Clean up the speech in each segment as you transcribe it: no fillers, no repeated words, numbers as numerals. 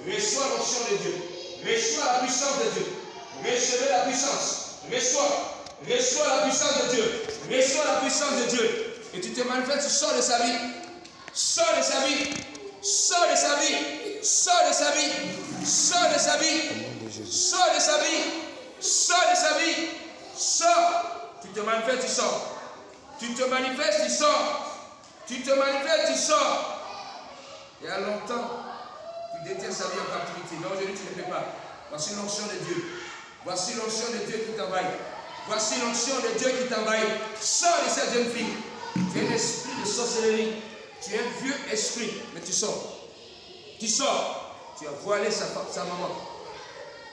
Reçois l'onction de Dieu. Reçois la puissance de Dieu. Recevez la puissance. Reçois la puissance de Dieu. Reçois la puissance de Dieu. Et tu te manifestes, tu sors de sa vie. Sors de sa vie. Sors de sa vie. Sors de sa vie. Sors de sa vie. Sors de sa vie. Sors de sa vie. Sors. Tu te manifestes, tu sors. Tu te manifestes, tu sors. Tu te manifestes, tu sors. Il y a longtemps, tu détiens sa vie en captivité. Mais aujourd'hui, tu ne peux pas. Voici l'onction de Dieu. Voici l'onction de Dieu qui t'envahit. Voici l'onction de Dieu qui t'envahit. Sors de cette jeune fille. Tu es un esprit de sorcellerie. Tu es un vieux esprit. Mais tu sors. Tu sors. Tu as voilé sa maman.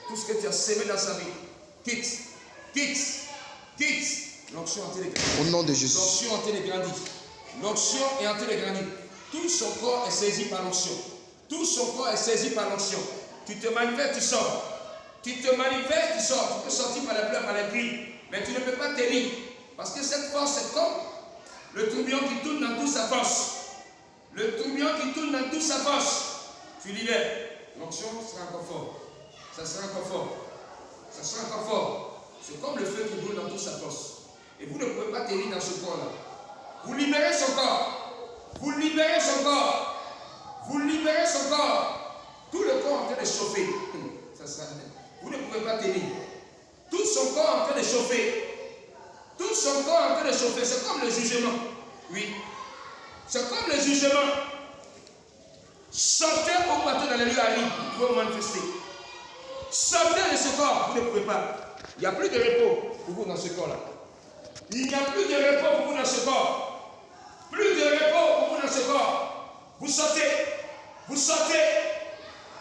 Tout ce que tu as sémé dans sa vie. Quitte. Quitte. Quitte. L'onction est en train de grandir. Au nom de Jésus. L'onction est en train de grandir. L'onction est en train de grandir. Tout son corps est saisi par l'onction. Tout son corps est saisi par l'onction. Tu te manifestes, tu sors. Tu te manifestes, tu sors. Tu peux sortir par les pleurs, par les cris. Mais tu ne peux pas tenir. Parce que cette force, c'est comme le tourbillon qui tourne dans toute sa force. Le tourbillon qui tourne dans toute sa force. Tu libères. L'onction sera encore fort. Ça sera encore fort. Ça sera encore fort. C'est comme le feu qui brûle dans toute sa force. Et vous ne pouvez pas tenir dans ce corps-là. Vous libérez son corps. Vous libérez son corps. Vous libérez son corps. Tout le corps en train de chauffer. Ça sera... Vous ne pouvez pas tenir. Tout son corps en train de chauffer. Tout son corps en train de chauffer. C'est comme le jugement. Oui. C'est comme le jugement. Sortez au bateau dans les lieux arides. Vous pouvez vous manifester. Sortez de ce corps. Vous ne pouvez pas. Il n'y a plus de repos pour vous dans ce corps-là. Il n'y a plus de repos pour vous dans ce corps. Plus de repos pour vous dans ce corps. Vous sortez. Vous sortez.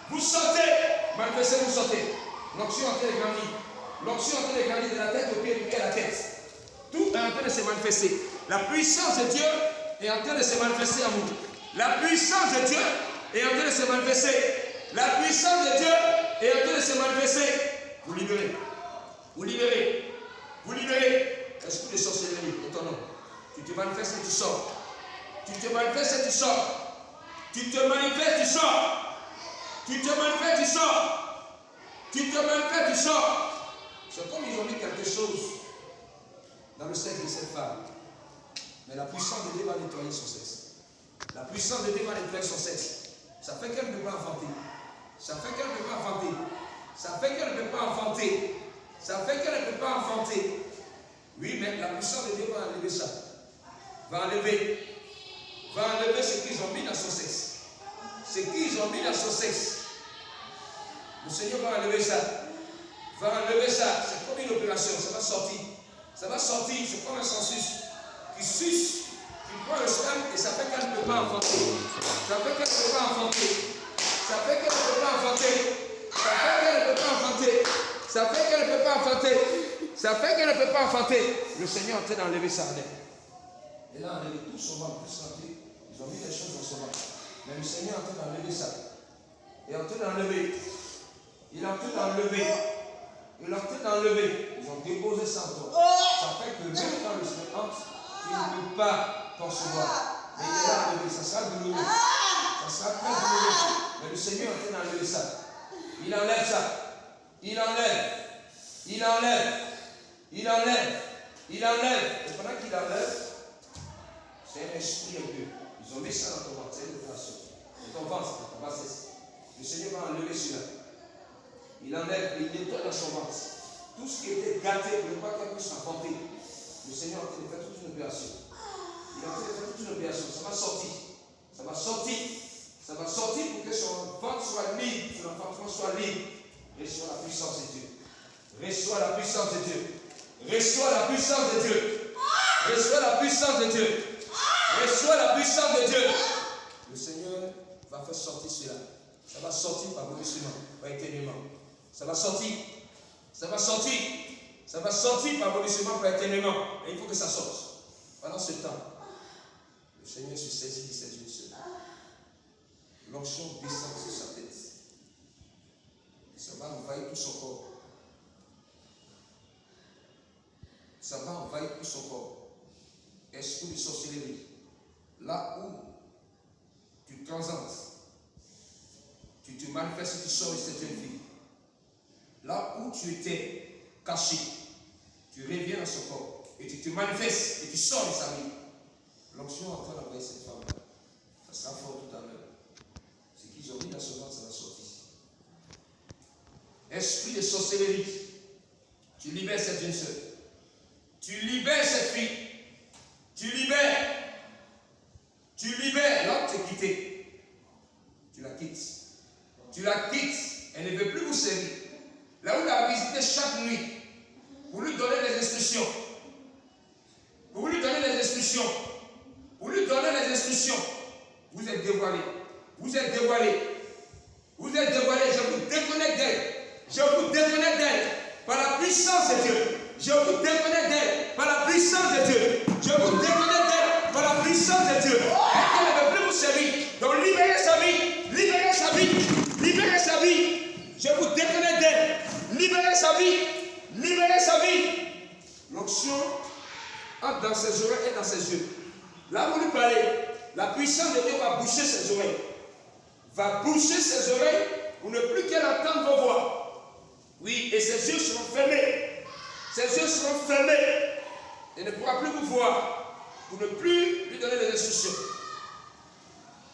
Vous sortez. Manifestez, vous sortez. L'onction est en train de grandir. L'onction est en train de grandir de la tête au pied, du pied à la tête. Tout est en train de se manifester. La puissance de Dieu est en train de se manifester en vous. La puissance de Dieu est en train de se manifester. La puissance de Dieu est en train de se manifester. Vous libérez. Vous libérez. Vous libérez. Esprit de sorcellerie, au ton nom. Tu te manifestes et tu sors. Tu te manifestes et tu sors. Tu te manifestes, tu sors. Tu te manifestes, tu sors. Tu te manifestes, tu sors. C'est comme ils ont mis quelque chose dans le sexe de cette femme. Mais la puissance de Dieu va nettoyer son sexe. La puissance de Dieu va nettoyer son sexe. Ça fait qu'elle ne peut pas enfanter. Ça fait qu'elle ne peut pas enfanter. Ça fait qu'elle ne peut pas enfanter. Ça fait qu'elle ne peut pas enfanter. Oui, mais la puissance de Dieu va enlever ça. Va enlever ce qu'ils ont mis dans son sexe. Ce qu'ils ont mis dans son sexe. Le Seigneur va enlever ça. Va enlever ça. C'est comme une opération. Ça va sortir. Ça va sortir. C'est comme un sensus qui suce, qui prend le sperme et ça fait qu'elle ne peut pas enfanter. Ça fait qu'elle ne peut pas enfanter. Ça fait qu'elle ne peut pas enfanter. Ça fait qu'elle ne peut pas enfanter. Ça fait qu'elle ne peut pas enfanter. Ça fait qu'elle ne peut pas enfanter. Le Seigneur est en train d'enlever ça. Et là, on a enlevé tout son ventre, tout son ventre. Ils ont mis des choses dans son ventre. Mais le Seigneur est en train d'enlever ça. Il est en train d'enlever. Il est en train d'enlever. Il est en train d'enlever. Ils ont déposé ça en toi. Ça fait que même quand le Seigneur entre, tu ne peux pas concevoir. Mais il est là enlevé. Ça sera douloureux. Ça sera très douloureux. Mais le Seigneur est en train d'enlever ça. Il enlève ça. Il enlève. Il enlève. Il enlève. Il enlève. Et pendant qu'il enlève, c'est un esprit un peu. Ils ont mis ça dans ton ventre. C'est une opération. Et ton ventre, ta bassesse. Le Seigneur va enlever celui-là. Il enlève, il nettoie dans son ventre. Tout ce qui était gâté pour ne pas qu'elle puisse enfanter. Le Seigneur est en train de faire toute une opération. Il est en train de faire toute une opération. Ça va sortir. Ça va sortir. Ça va sortir pour que son ventre soit libre. Son enfantement soit libre. Reçois la puissance de Dieu. Reçois la puissance de Dieu. Reçois la puissance de Dieu. Reçois la puissance de Dieu. Reçois la puissance de Dieu. Le Seigneur va faire sortir cela. Ça va sortir par vomissement, par éternuement. Ça va sortir. Ça va sortir. Ça va sortir par vomissement, par éternuement. Et il faut que ça sorte. Pendant ce temps, le Seigneur se saisit de cette une seule. L'onction descend sur sa tête. Et ça va envahir tout son corps. Ça va envahir tout son corps. Esprit de sorcellerie. Là où tu transentes, tu te manifestes, tu sors de cette jeune fille. Là où tu étais caché, tu reviens dans son corps et tu te manifestes et tu sors de sa vie. L'onction est en train d'envoyer cette femme. Ça sera fort tout à l'heure. Ce qu'ils ont mis dans son ventre, ça va sortir. Esprit de sorcellerie, tu libères cette jeune soeur. Tu libères cette fille. Tu libères. Tu libères. L'homme t'a quitté. Tu la quittes. Tu la quittes. Elle ne veut plus vous servir. Là où il a visité chaque nuit, pour lui donner les instructions. Pour lui donner les instructions. Pour lui donner les instructions. Vous êtes dévoilé. Vous êtes dévoilé. Vous êtes dévoilé. Je vous déconnecte d'elle. Je vous déconnecte d'elle. Par la puissance de Dieu. Je vous déconnecte d'elle. Par la puissance de Dieu. Je vous déconnecte d'elle. Par la puissance de Dieu. Elle ne veut plus vous servir. Donc libérez sa vie. Libérez sa vie. Libérez sa vie. Je vous déconnecte d'elle. Libérez sa vie. Libérez sa vie. L'onction entre dans ses oreilles et dans ses yeux. Là où vous lui parlez, la puissance de Dieu va boucher ses oreilles. Va boucher ses oreilles pour ne plus qu'elle entende vos voix. Oui, et ses yeux seront fermés. Ses yeux seront fermés. Elle ne pourra plus vous voir pour ne plus lui donner des instructions.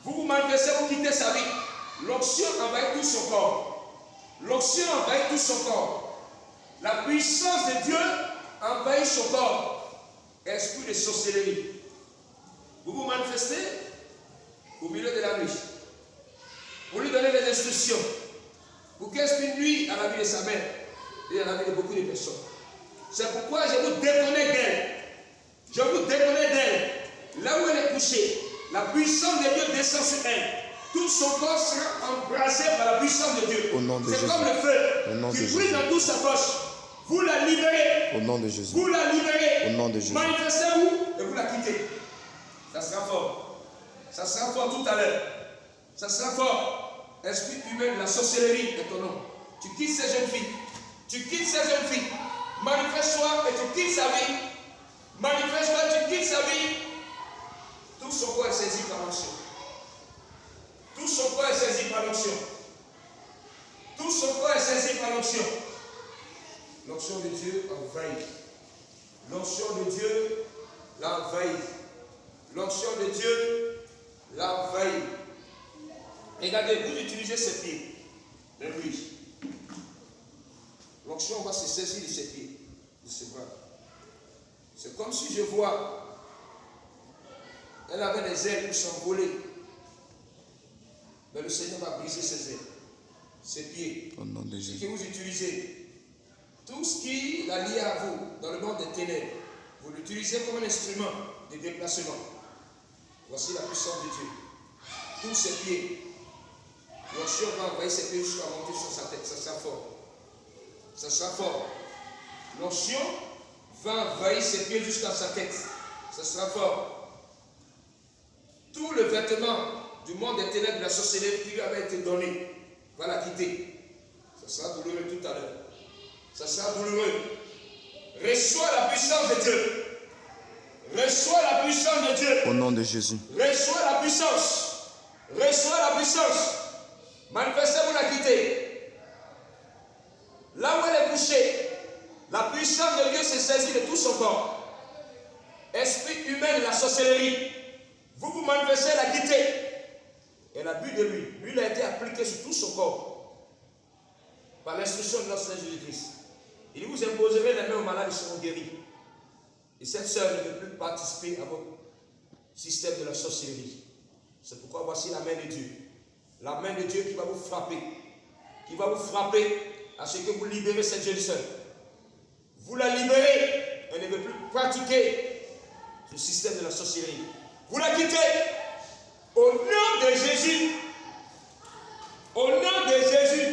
Vous vous manifestez, vous quittez sa vie. L'onction envahit tout son corps. L'onction envahit tout son corps. La puissance de Dieu envahit son corps. Esprit de sorcellerie. Vous vous manifestez au milieu de la nuit. Pour lui donner des instructions. Pour qu'elle exprime nuit à la vie de sa mère et à la vie de beaucoup de personnes. C'est pourquoi je vous déconnecte d'elle. Je vous déconnecte d'elle. Là où elle est couchée, la puissance de Dieu descend sur elle. Tout son corps sera embrasé par la puissance de Dieu. C'est comme le feu qui brille dans toute sa poche. Vous la libérez. Au nom de Jésus. Vous la libérez. Au nom de Jésus. Manifestez-vous et vous la quittez. Ça sera fort. Ça sera fort tout à l'heure. Ça sera fort. Esprit humain, la sorcellerie est ton nom. Tu quittes ces jeunes filles. Tu quittes ces jeunes filles. Manifeste-toi et tu quittes sa vie. Manifeste-toi et tu quittes sa vie. Tout son corps est saisi par l'onction. Tout son corps est saisi par l'onction. Tout son corps est saisi par l'onction. L'onction de Dieu envahit. L'onction de Dieu l'envahit. L'onction de Dieu l'envahit. Regardez, vous utilisez ses pieds de lui. L'onction va se saisir de ses pieds, de ses bras. C'est comme si je vois, elle avait des ailes pour s'envoler. Mais le Seigneur va briser ses ailes, ses pieds. Au nom de Ce Jésus. que vous utilisez, tout ce qui l'a lié à vous dans le monde des ténèbres, vous l'utilisez comme un instrument de déplacement. Voici la puissance de Dieu. Tous ses pieds. L'onction va envoyer ses pieds jusqu'à monter sur sa tête. Ça sera fort. Ça sera fort. L'onction va envoyer ses pieds jusqu'à sa tête. Ça sera fort. Tout le vêtement du monde des ténèbres, de la sorcellerie qui lui avait été donné, va la quitter. Ça sera douloureux tout à l'heure. Ça sera douloureux. Reçois la puissance de Dieu. Reçois la puissance de Dieu. Au nom de Jésus. Reçois la puissance. Reçois la puissance. Manifestez-vous la quitter. Là où elle est couchée, la puissance de Dieu s'est saisie de tout son corps. Esprit humain de la sorcellerie. Vous vous manifestez la quitter. Elle a bu de lui. Lui, il a été appliqué sur tout son corps. Par l'instruction de notre Seigneur Jésus-Christ. Il vous imposerait les mains aux malades, ils seront guéris. Et cette sœur ne veut plus participer à votre système de la sorcellerie. C'est pourquoi voici la main de Dieu. La main de Dieu qui va vous frapper. Qui va vous frapper à ce que vous libérez cette jeune sœur. Vous la libérez. Elle ne veut plus pratiquer ce système de la sorcellerie. Vous la quittez. Au nom de Jésus. Au nom de Jésus.